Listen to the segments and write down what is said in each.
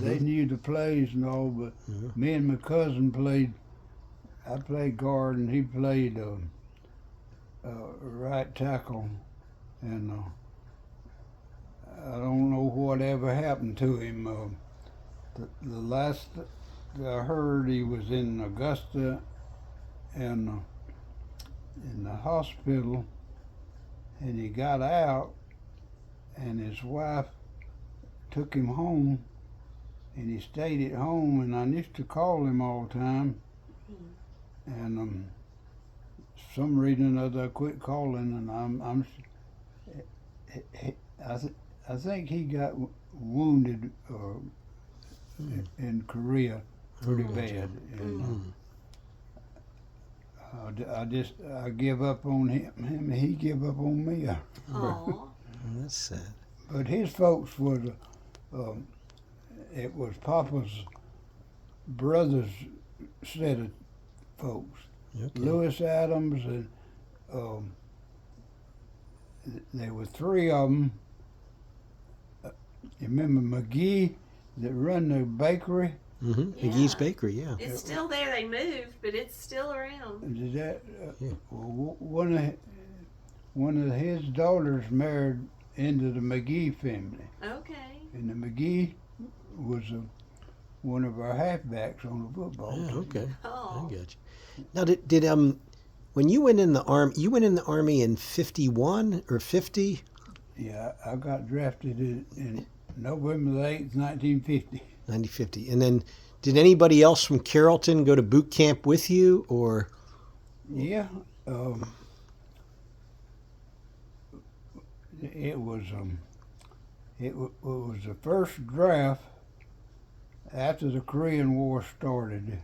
they knew the plays and all, but me and my cousin played. I played guard and he played right tackle, and I don't know whatever happened to him. The last that I heard, he was in Augusta and in the hospital, and he got out, and his wife took him home, and he stayed at home, and I used to call him all the time, and some reason or other I quit calling, and I think he got wounded in Korea pretty bad, and I give up on him, and he give up on me. Oh, That's sad. But his folks was it was Papa's brother's set of folks. Okay. Lewis Adams, and there were three of them. You remember McGee that run the bakery? Mm-hmm. Yeah. McGee's Bakery, yeah. it's still there. They moved, but it's still around. Did that? Yeah. Well, one of his daughters married into the McGee family, Okay. and the McGee was one of our halfbacks on the football Yeah, team. okay. Oh. I got you. Now, did when you went in the army, you went in the army in 51 or 50? Yeah, I got drafted in November the 8th, 1950. 1950. And then did anybody else from Carrollton go to boot camp with you, or? Yeah, it was the first draft after the Korean War started,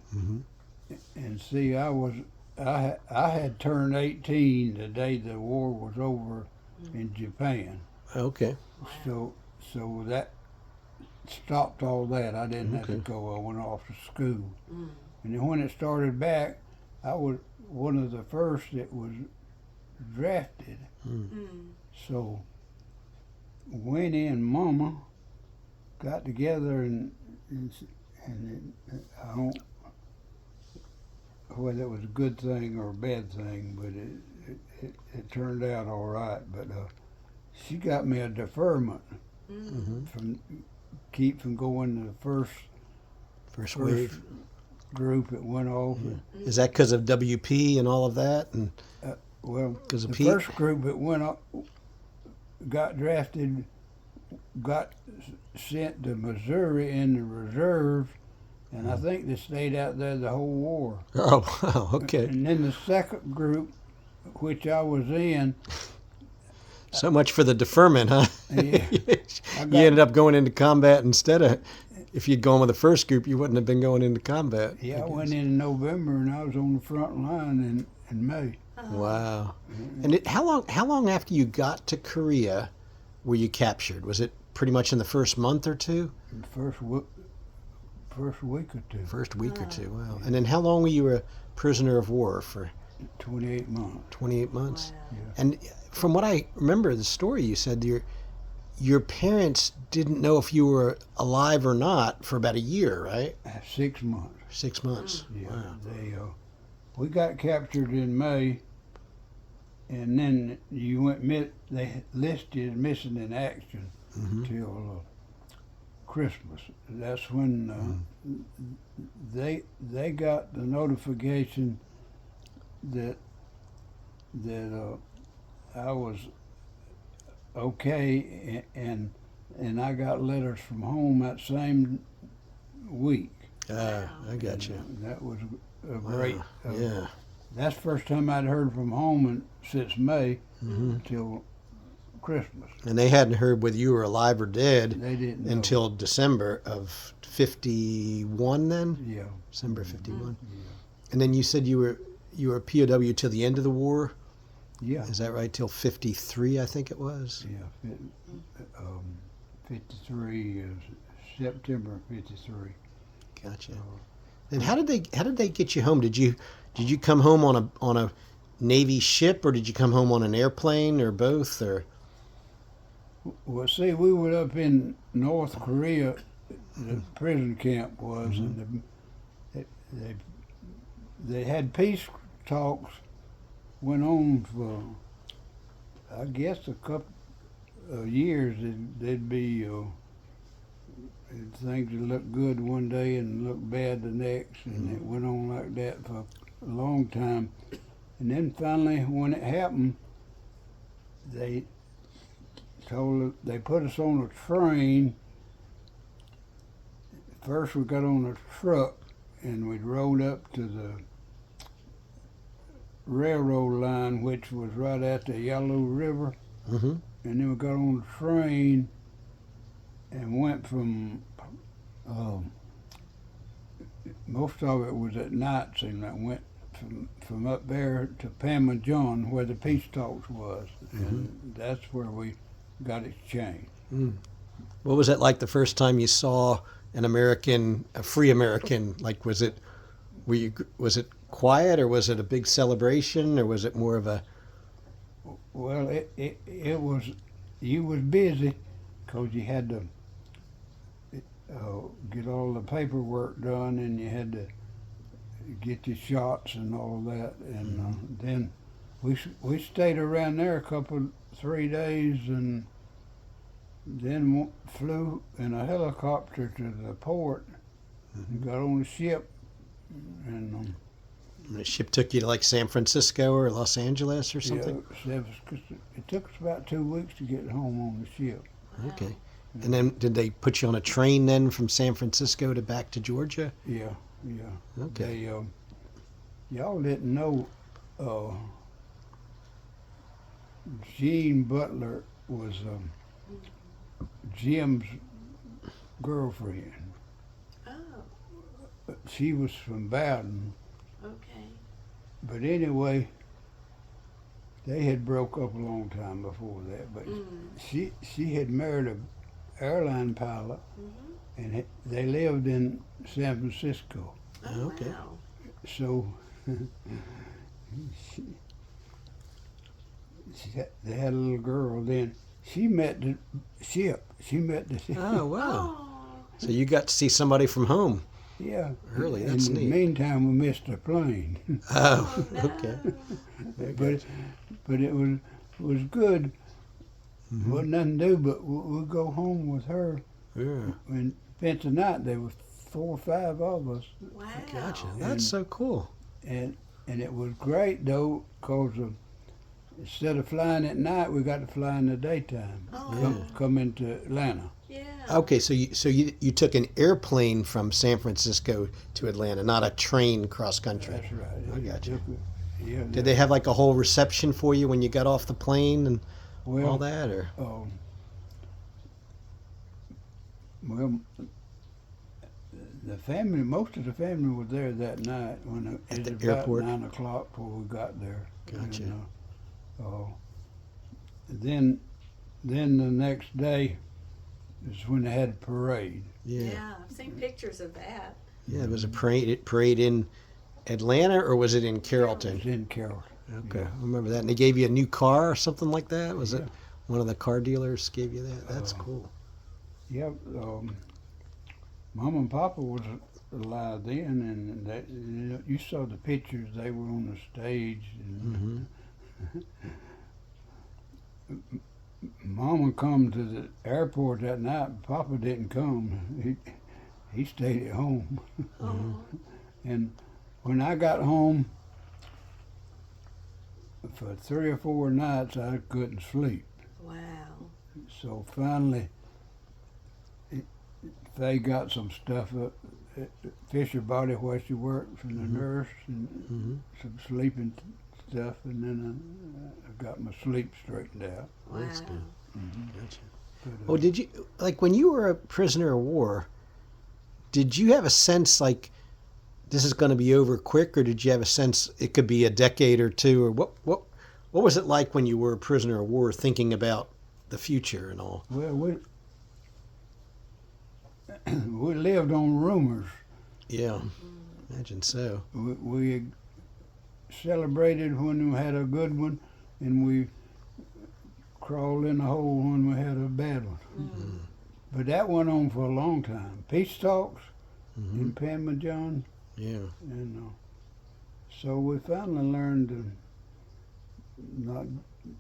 and see, I had turned 18 the day the war was over in Japan, Okay. so that stopped all that. I didn't have to Okay. go. I went off to school, and then when it started back, I was one of the first that was drafted. So went in, Mama got together, and I don't whether it was a good thing or a bad thing, but it turned out all right. But she got me a deferment from keep from going to the First wave. group that went off. Is that because of WP and all of that? And Well, 'Cause of the Pete? first group that went up, got drafted, got sent to Missouri in the reserves, and I think they stayed out there the whole war. oh, wow, okay. And then the second group, which I was in, So much for the deferment, huh? Yeah. I You got- ended up going into combat instead of, if you'd gone with the first group, you wouldn't have been going into combat. yeah, I guess. went in November, and I was on the front line in May. Wow. And how long after you got to Korea were you captured? Was it pretty much in the first month or two? The first week or two, First week or two, wow. And then how long were you a prisoner of war for? 28 months. 28 months? Wow. And from what I remember the story, you said your parents didn't know if you were alive or not for about a year, right? 6 months. 6 months. Yeah, Wow. we got captured in May, and then they listed missing in action till Christmas. That's when they got the notification that I was okay, and I got letters from home that same week. I got you. And that was a great. Yeah. That's the first time I'd heard from home since May till Christmas. And they hadn't heard whether you were alive or dead They didn't know. until December of 51 then? Yeah. December 51. And then you said you were a POW till the end of the war? Yeah. Is that right? Till 53, I think it was? Yeah. 53 September 53. Gotcha. And how did they get you home? Did you come home on a Navy ship, or did you come home on an airplane, or both, or? Well, see, we were up in North Korea the prison camp was, and they had peace talks, went on for, I guess, a couple of years. They'd be things would look good one day and look bad the next, and it went on like that for a long time. And then finally, when it happened, they put us on a train. First we got on a truck and we rode up to the railroad line, which was right at the Yellow River. Mm-hmm. And then we got on the train and went from, most of it was at night, seemed like, went from up there to Pam and John, where the peace talks was. And that's where we got exchanged. What was it like the first time you saw an American, a free American? Like, was it quiet, or was it a big celebration, or was it more of a? Well, it was, you was busy because you had to get all the paperwork done, and you had to get your shots and all that, and then we stayed around there 3 days, and then flew in a helicopter to the port and got on the ship, and The ship took you to like San Francisco or Los Angeles or something? yeah, it took us about 2 weeks to get home on the ship. Wow. Okay. And then did they put you on a train then from San Francisco to back to Georgia? Yeah. Okay. They, y'all didn't know, Jean Butler was Jim's girlfriend. Oh, She was from Bowden, okay. but anyway, they had broke up a long time before that. But she had married a airline pilot, and they lived in San Francisco. Oh, Okay. wow. So they had a little girl. Then she met the ship. Oh, wow. Oh, So you got to see somebody from home. Yeah. Really? That's In neat. the meantime, we missed the plane. Oh, no. okay. but it was good. Wasn't nothing to do, but we'd go home with her. Yeah. And spent the night. There were 4 or 5 of us, Wow. Gotcha. That's so cool. and it was great though, cause instead of flying at night, we got to fly in the daytime. Oh. Come into Atlanta. Yeah. Okay, so you took an airplane from San Francisco to Atlanta, not a train cross country. That's right. I got you. Yeah. Did they have like a whole reception for you when you got off the plane and Well, all that, or? Well, the family, most of the family was there that night when At it the was about airport? 9 o'clock before we got there. Gotcha. Then the next day is when they had a parade. Yeah. I've seen pictures of that. Yeah, it was a parade in Atlanta, or was it in It Carrollton? was in Carrollton. Okay, I remember that. And they gave you a new car or something like that? Was it Yeah. one of the car dealers gave you that? That's cool. Yep. Mom and Papa was alive then, and that, you saw the pictures. They were on the stage, and Mama come to the airport that night. Papa didn't come. He stayed at home. Oh. And when I got home, for 3 or 4 nights, I couldn't sleep. Wow. So finally, they got some stuff up at Fisher Body where she worked from the nurse, and some sleeping stuff, and then I got my sleep straightened out. Wow. That's good. Gotcha. But, Well, did you, like when you were a prisoner of war, did you have a sense like this is going to be over quick, or did you have a sense it could be a decade or two, or what was it like when you were a prisoner of war, thinking about the future and all? well, we lived on rumors. Yeah, imagine so. We celebrated when we had a good one, and we crawled in the hole when we had a bad one. but that went on for a long time. Peace talks Mm-hmm. in Pamajun, Yeah. and so we finally learned to not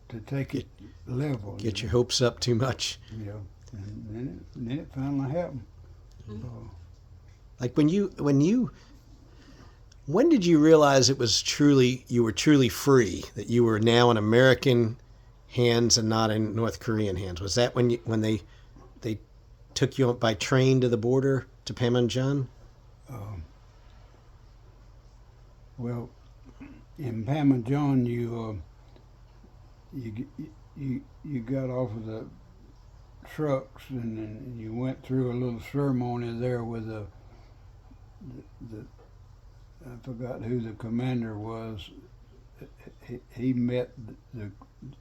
to take it level. Get your hopes up too much. Yeah, and then it finally happened. Like when did you realize it was you were truly free, that you were now in American hands and not in North Korean hands? Was that when they took you by train to the border to Panmunjom? Well, in Pamajun, you got off of the trucks and then you went through a little ceremony there with the I forgot who the commander was. He met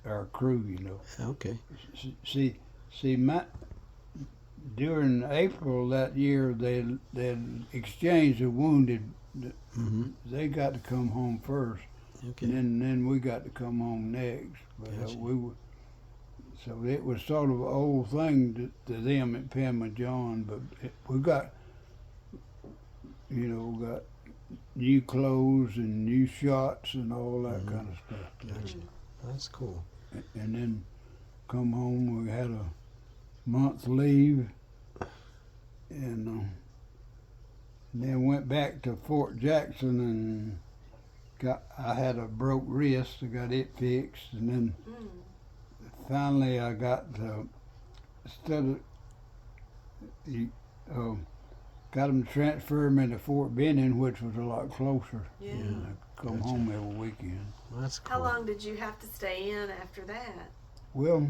our crew, you know. Okay. See, during April that year, they exchanged the wounded. Mm-hmm. They got to come home first, Okay. and then we got to come home next. But Gotcha. we were, so it was sort of an old thing to them at Pamajun. But we got, got new clothes and new shots and all that Mhm. kind of stuff. Gotcha. That's cool. And then come home. We had a month leave, and then went back to Fort Jackson and I had a broke wrist. I got it fixed, and then finally I got got them to transfer me to Fort Benning, which was a lot closer. Yeah. And I come Gotcha. home every weekend. Well, that's cool. How long did you have to stay in after that? Well,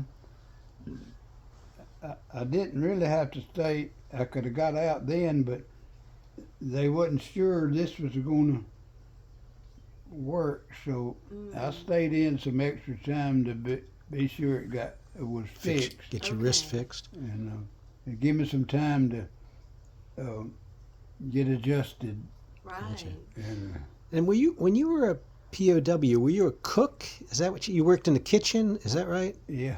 I didn't really have to stay. I could have got out then, but they wasn't sure this was going to work, so I stayed in some extra time to be sure it was fixed, Get your wrist Okay. fixed. and it gave me some time to get adjusted. Right. Gotcha. And And when you were a POW, were you a cook? Is that what you worked in the kitchen? Is that right? yeah,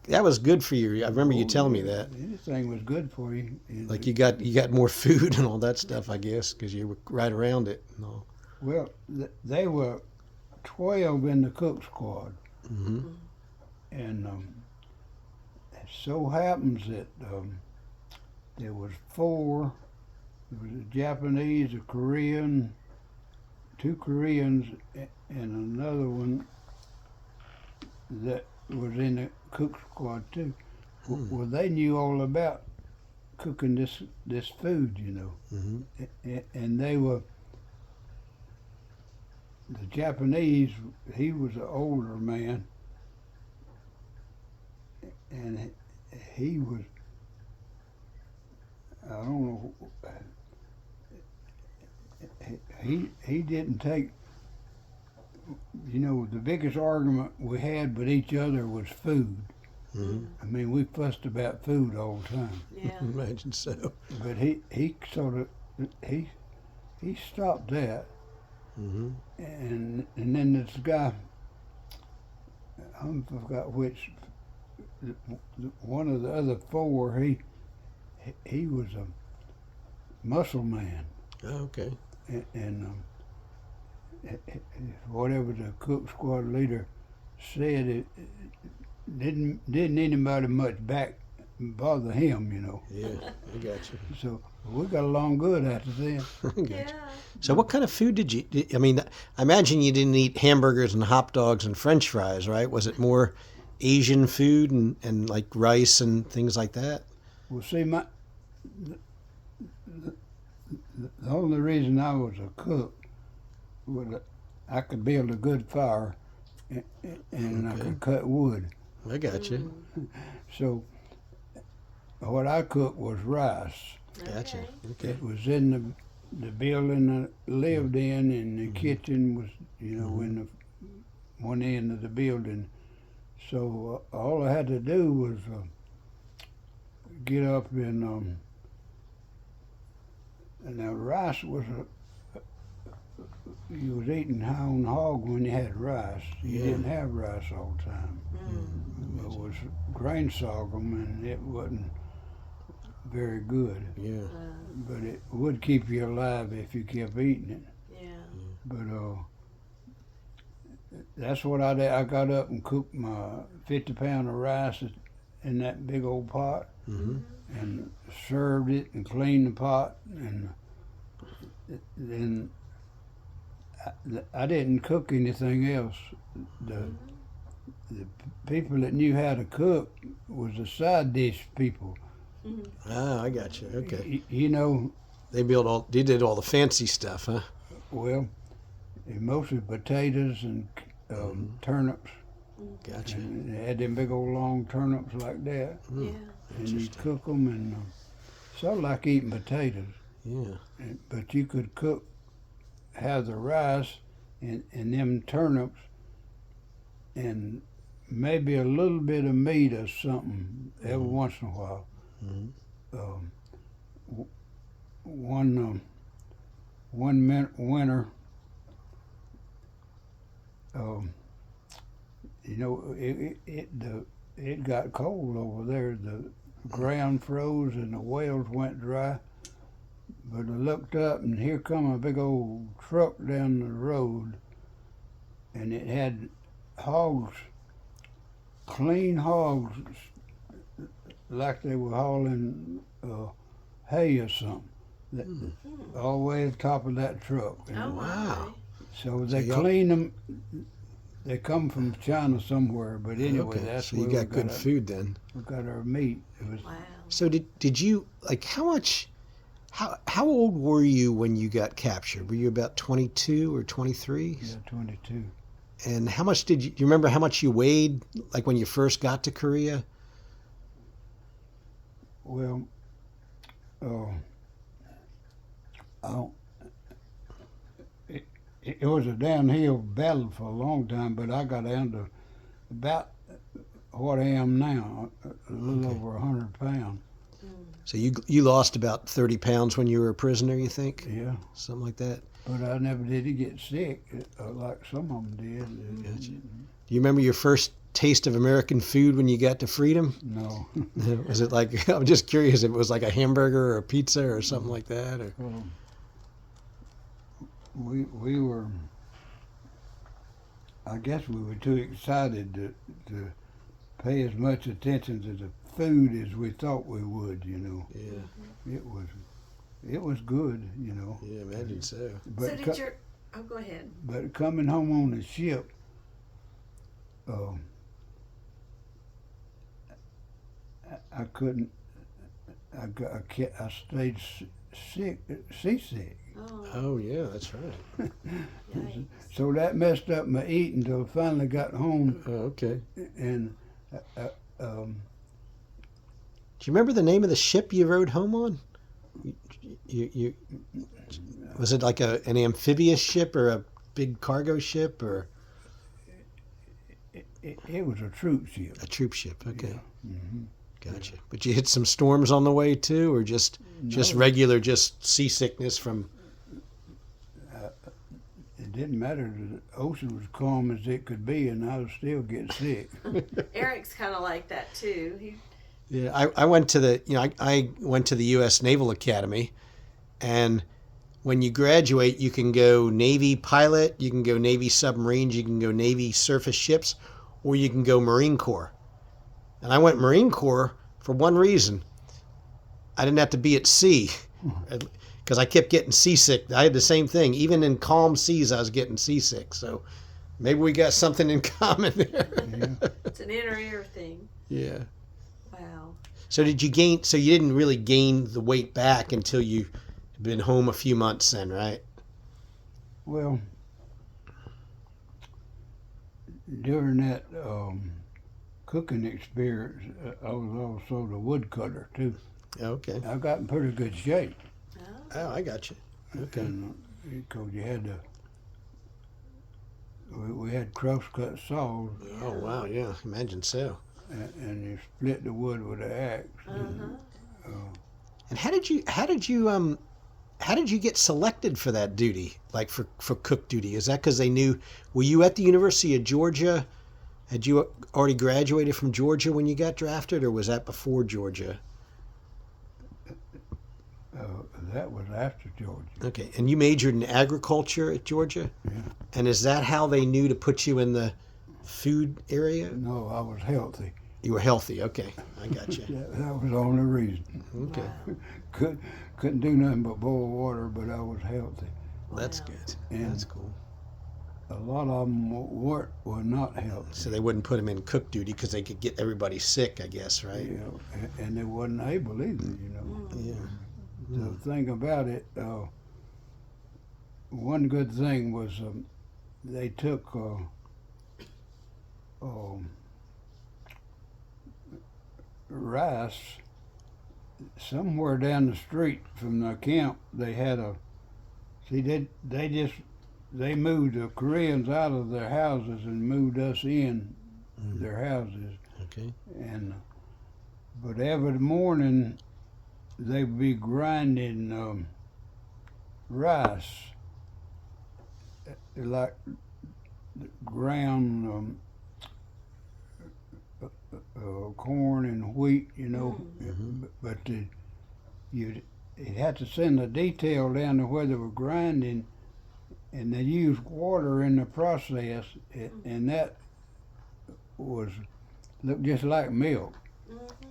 That was good for you. I remember you telling me that. anything was good for you. Like you got more food and all that stuff, I guess, because you were right around it and all. Well, they were 12 in the cook squad. Mm-hmm. And it so happens that there was 4. There was a Japanese, a Korean, 2 Koreans, and another one that was in the cook squad too. Well, they knew all about cooking this food, you know. Mm-hmm. And they were the Japanese. He was an older man, and he was, I don't know, he didn't take, the biggest argument we had with each other was food. Mm-hmm. I mean, we fussed about food all the time, Yeah. Imagine so. but he sort of, he stopped that. Mm-hmm. And then this guy, I forgot which, one of the other 4, he was a muscle man, Oh, okay. and whatever the cook squad leader said, it didn't anybody much bother him, Yeah, I got you. So we got along good after then. I got you. Yeah. So what kind of food I mean, I imagine you didn't eat hamburgers and hot dogs and French fries, right? Was it more Asian food and like rice and things like that? Well, see, the only reason I was a cook was that I could build a good fire and I Okay. could cut wood. I got you. So what I cooked was rice. Gotcha. Okay. Okay. It was in the building I lived in, and the kitchen was, in the one end of the building. So all I had to do was get up and now rice was you was eating hound hog when you had rice. You Yeah. didn't have rice all the time. It was grain sorghum, and it wasn't very good. Yeah. But it would keep you alive if you kept eating it. Yeah. But that's what I did. I got up and cooked my 50 pound of rice in that big old pot Mm-hmm. and served it and cleaned the pot, and then I didn't cook anything else. The people that knew how to cook was the side dish people. Ah, I got you. Okay. You know, They did all the fancy stuff, huh? well, mostly potatoes and turnips. Gotcha. And they had them big old long turnips like that, Yeah. and you cook them, and sort of like eating potatoes. Yeah. But you could have the rice and them turnips, and maybe a little bit of meat or something every once in a while. Mm-hmm. One winter, you know, it got cold over there. The ground froze and the wells went dry. But I looked up, and here come a big old truck down the road, and it had hogs, clean hogs, like they were hauling hay or something, all the way to the top of that truck. Oh, Wow. So they y'all- clean them. They come from China somewhere, but anyway, Okay. that's So where you got good food then. we got our meat. It was Wow. So did you like how old were you when you got captured? Were you about 22 or 23? 22. And how much do you remember how much you weighed like when you first got to Korea? Well, I don't, it was a downhill battle for a long time, but I got down to about what I am now, a little Okay. over 100 pounds. So you lost about 30 pounds when you were a prisoner, you think? Yeah, Something like that. but I never did get sick like some of them did. Gotcha. Do you remember your first taste of American food when you got to freedom? No. Was it like I'm just curious if it was like a hamburger or a pizza or something like that or We were, I guess we were too excited to pay as much attention to the food as we thought we would, you know. Yeah. It was good, you know. Yeah, imagine so. So did your... Oh, go ahead. But coming home on the ship, I couldn't. I stayed seasick. Oh, Oh yeah, that's right. yikes. So that messed up my eating until I finally got home, Oh, okay. and Do you remember the name of the ship you rode home on? You was it like an amphibious ship or a big cargo ship or it was a troop ship. a troop ship? Okay, Hmm. gotcha. But you hit some storms on the way too, or just No. regular seasickness from? It didn't matter. The ocean was calm as it could be, and I would still get sick. Eric's kind of like that too. He... Yeah, I went to I went to the U.S. Naval Academy, and when you graduate, you can go Navy pilot, you can go Navy submarines, you can go Navy surface ships, or you can go Marine Corps. And I went Marine Corps for one reason. I didn't have to be at sea because I kept getting seasick. I had the same thing. Even in calm seas, I was getting seasick. So maybe we got something in common there. Yeah. It's an inner ear thing. Yeah. Wow. So did you gain? So you didn't really gain the weight back until you had been home a few months, then, right? Well, during that cooking experience, I was also the woodcutter too. Okay. I got in pretty good shape. Oh. Oh, I got you. Okay. Because you had to. We had cross-cut saws, Oh wow, yeah. Imagine so. and you split the wood with an axe. Uh-huh. And how did you get selected for that duty, like for cook duty? Is that because they knew? Were you at the University of Georgia? Had you already graduated from Georgia when you got drafted, or was that before Georgia? That was after Georgia. Okay, and you majored in agriculture at Georgia? Yeah. And is that how they knew to put you in the food area? No, I was healthy. You were healthy. Okay, I got you. That was the only reason. Okay, Wow. Couldn't do nothing but boil water, but I was healthy. that's Wow. good. And That's cool. a lot of them were not healthy. So they wouldn't put them in cook duty because they could get everybody sick, I guess, right? You know, and they wasn't able either, you know. Yeah. The thing about it, one good thing was they took rice somewhere down the street from the camp. They had they moved the Koreans out of their houses and moved us in their houses. Okay. And but every morning they'd be grinding rice, like ground corn and wheat, you know. But you'd have to send a detail down to where they were grinding, and they used water in the process, and that looked just like milk.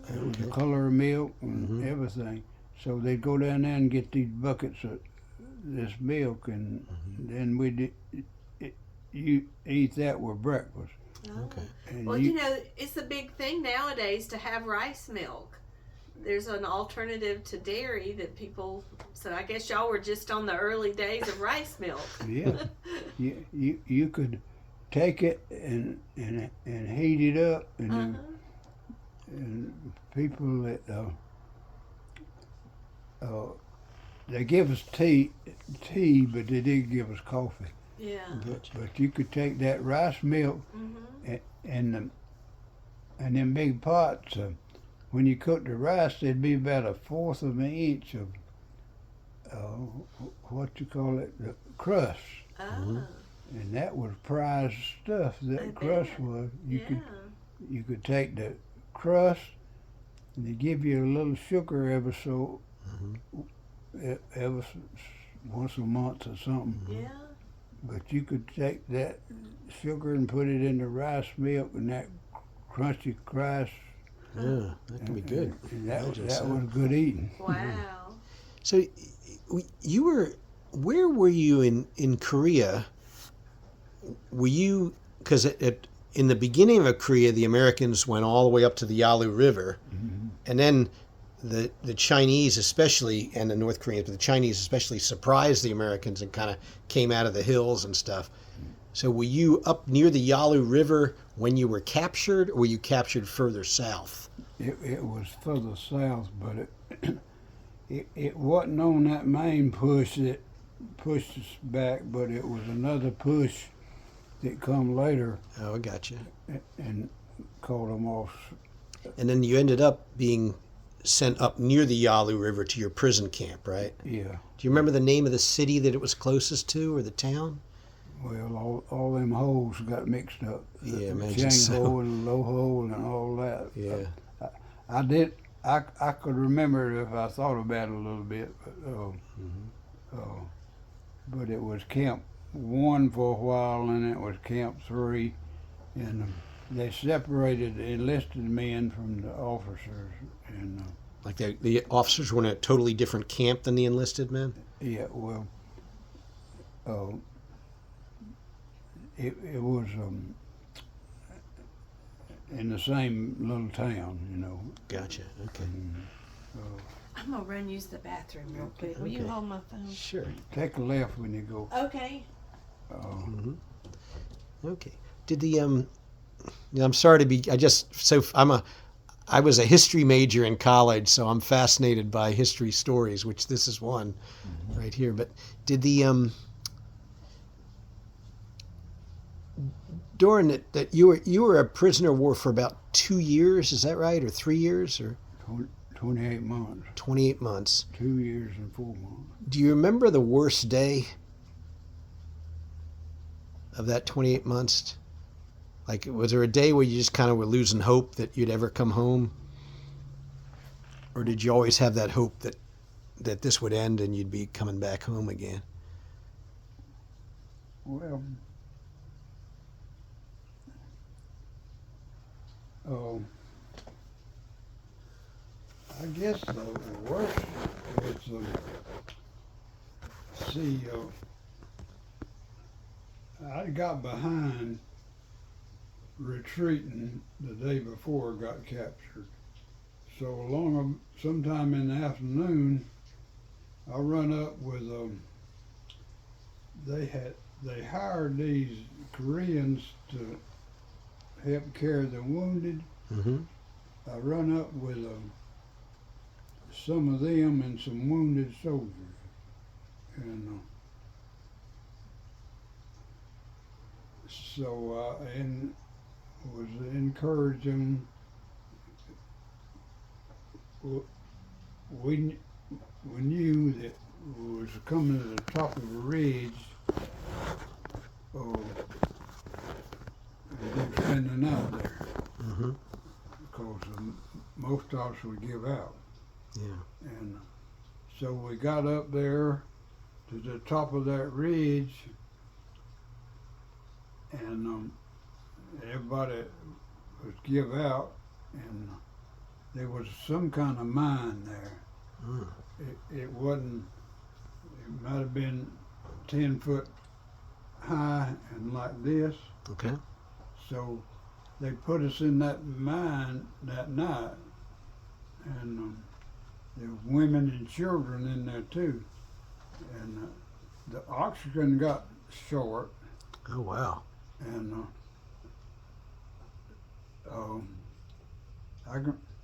It was the color of milk and everything. So they'd go down there and get these buckets of this milk, and then you eat that with breakfast. Oh. Okay. And Well, you know, it's a big thing nowadays to have rice milk. There's an alternative to dairy that people. So I guess y'all were just on the early days of rice milk. yeah, you could take it and heat it up, and and people that they give us tea, but they didn't give us coffee. Yeah. But you could take that rice milk and them big pots. When you cook the rice, there'd be about 1/4 of an inch of what you call it, the crust, Oh. and that was prized stuff. That I crust bet. was. Yeah. You could take the crust, and they give you a little sugar once a month or something. Yeah. But you could take that sugar and put it in the rice milk, and that crunchy crust. Yeah, that can be good. And that Imagine was so. good eating. Wow. So you were, where were you in Korea? Were you, because in the beginning of Korea, the Americans went all the way up to the Yalu River, and then the Chinese especially, and the North Koreans, but the Chinese especially surprised the Americans and kind of came out of the hills and stuff. So were you up near the Yalu River when you were captured, or were you captured further south? It was further south, but it wasn't on that main push that pushed us back, but it was another push that come later Oh, I got you. and called them off. And then you ended up being sent up near the Yalu River to your prison camp, right? Yeah. Do you remember the name of the city that it was closest to, or the town? Well, all them holes got mixed up. Yeah, the imagine Chang so. hole and low hole and all that. Yeah. I could remember it if I thought about it a little bit, but it was Camp 1 for a while, and it was Camp 3, and they separated the enlisted men from the officers, and Like the officers were in a totally different camp than the enlisted men? yeah, well, it was in the same little town, you know. Gotcha. Okay. I'm gonna run use the bathroom real quick. Will you Okay. hold my phone? Sure. Take a left when you go. Okay. Okay. Did the I'm sorry to be. I was a history major in college, so I'm fascinated by history stories, which this is one right here. But did the Doran, that you were a prisoner of war for about 2 years, is that right, or 3 years, or 28 months, 28 months? 2 years and 4 months. Do you remember the worst day of that 28 months? Like, was there a day where you just kind of were losing hope that you'd ever come home? Or did you always have that hope that that this would end and you'd be coming back home again? Well, I guess the worst is I got behind retreating the day before I got captured. So sometime in the afternoon, I run up with they hired these Koreans to help carry the wounded. Mm-hmm. I run up with some of them and some wounded soldiers, and so and was encouraging. We knew that we was coming to the top of a ridge. We were spending out there. Mm-hmm. Because most of us would give out. Yeah. And so we got up there to the top of that ridge, and everybody was give out, and there was some kind of mine there. Mm. It wasn't, it might have been 10 foot high and like this. Okay. So they put us in that mine that night, and there were women and children in there too. And the oxygen got short, Oh, wow. and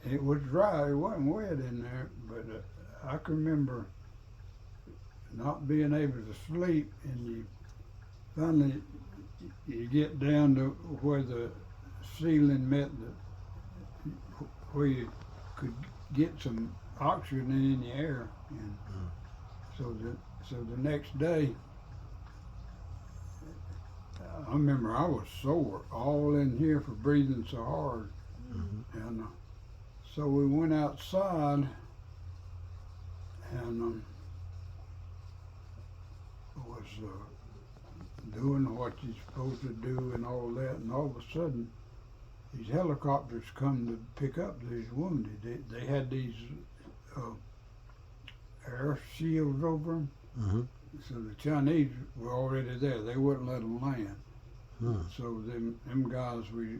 it was dry. It wasn't wet in there, but I can remember not being able to sleep, and finally you get down to where the ceiling met where you could get some oxygen in the air, and so the next day, I remember I was sore all in here for breathing so hard. Mm-hmm. And so we went outside, and was doing what you're supposed to do and all that, and all of a sudden these helicopters come to pick up these wounded. They had these air shields over them, Mm-hmm. so the Chinese were already there. They wouldn't let them land. Mm. So them guys we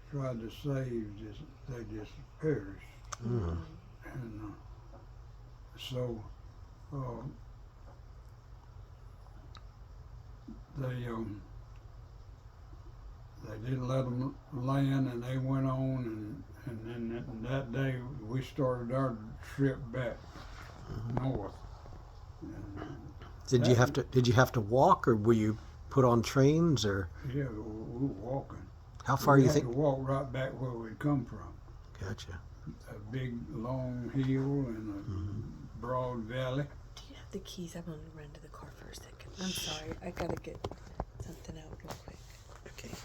tried to save, they just perished. Mm. And so they didn't let them land, and they went on, and then that day we started our trip back north. And, Did you have to walk, or were you put on trains, or yeah, we were walking. how far we you had think? to walk right back where we'd come from. Gotcha. A big long hill and a broad valley. Do you have the keys? I'm gonna run to the car for a second. I'm sorry. I gotta get something out real quick. Okay.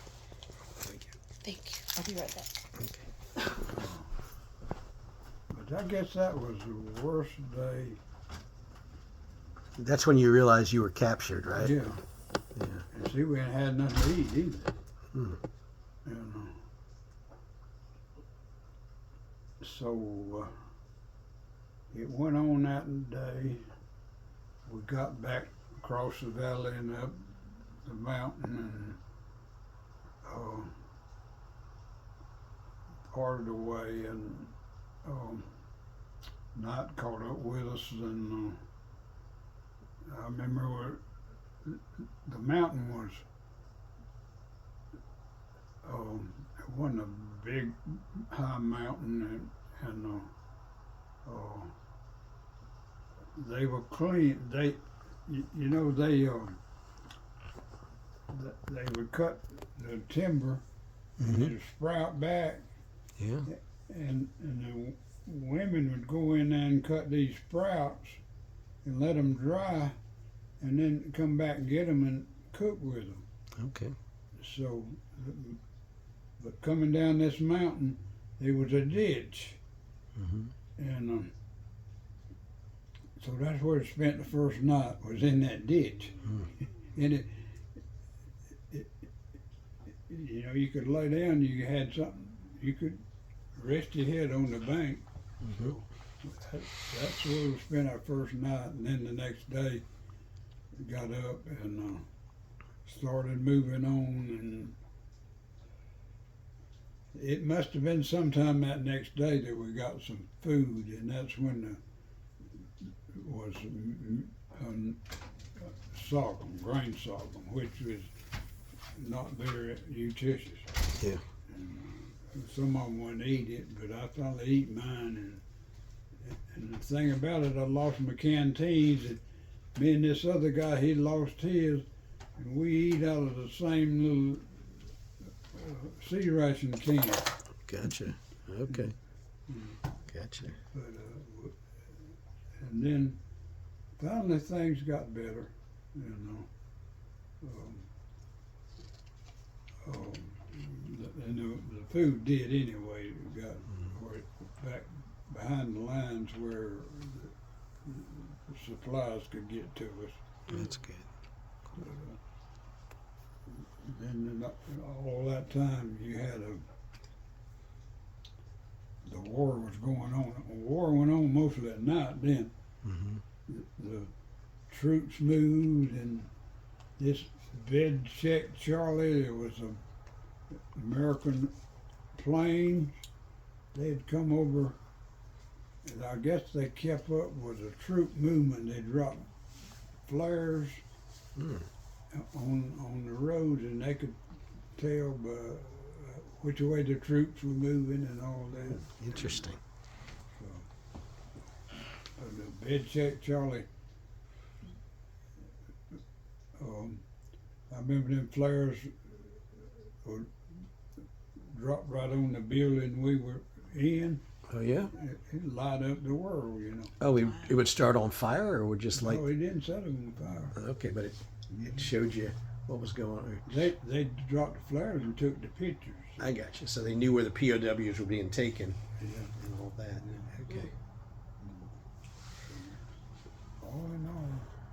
Thank you. Thank you. I'll be right back. Okay. But I guess that was the worst day. That's when you realized you were captured, right? Yeah. Yeah. And see, we ain't had nothing to eat either. Hmm. And so it went on that day. We got back across the valley and up the mountain, and part of the way, and night caught up with us, and I remember the mountain was, it wasn't a big high mountain, and they were clean. They would cut the timber and it'd sprout back, Yeah. and the women would go in there and cut these sprouts and let them dry, and then come back and get them and cook with them. Okay. So, but coming down this mountain, there was a ditch, Mm-hmm. and So that's where it spent the first night, was in that ditch. And you know, you could lay down, you had something, you could rest your head on the bank. So that's where we spent our first night, and then the next day got up and started moving on, and it must have been sometime that next day that we got some food, and that's when was sorghum, grain sorghum, which was not very nutritious. Yeah. And some of them wouldn't eat it, but I thought they'd eat mine. And the thing about it, I lost my canteens, and me and this other guy, he lost his, and we eat out of the same little sea ration can. Gotcha. Okay. Gotcha. But, and then finally things got better, you know. And the food did anyway. We got where back behind the lines where the supplies could get to us. That's good. And all that time you had the war was going on. The war went on mostly at night then. The troops moved, and this bed check Charlie, there was a American plane. They'd come over, and I guess they kept up with the troop movement. They dropped flares on the roads, and they could tell by which way the troops were moving and all that. Interesting. The bed check Charlie, I remember them flares would drop right on the building we were in. Oh yeah. It light up the world, you know. Oh, it would start on fire, or would just like? No, it didn't set it on fire. Okay, but it showed you what was going on. They dropped the flares and took the pictures. I got you. So they knew where the POWs were being taken Yeah. and all that.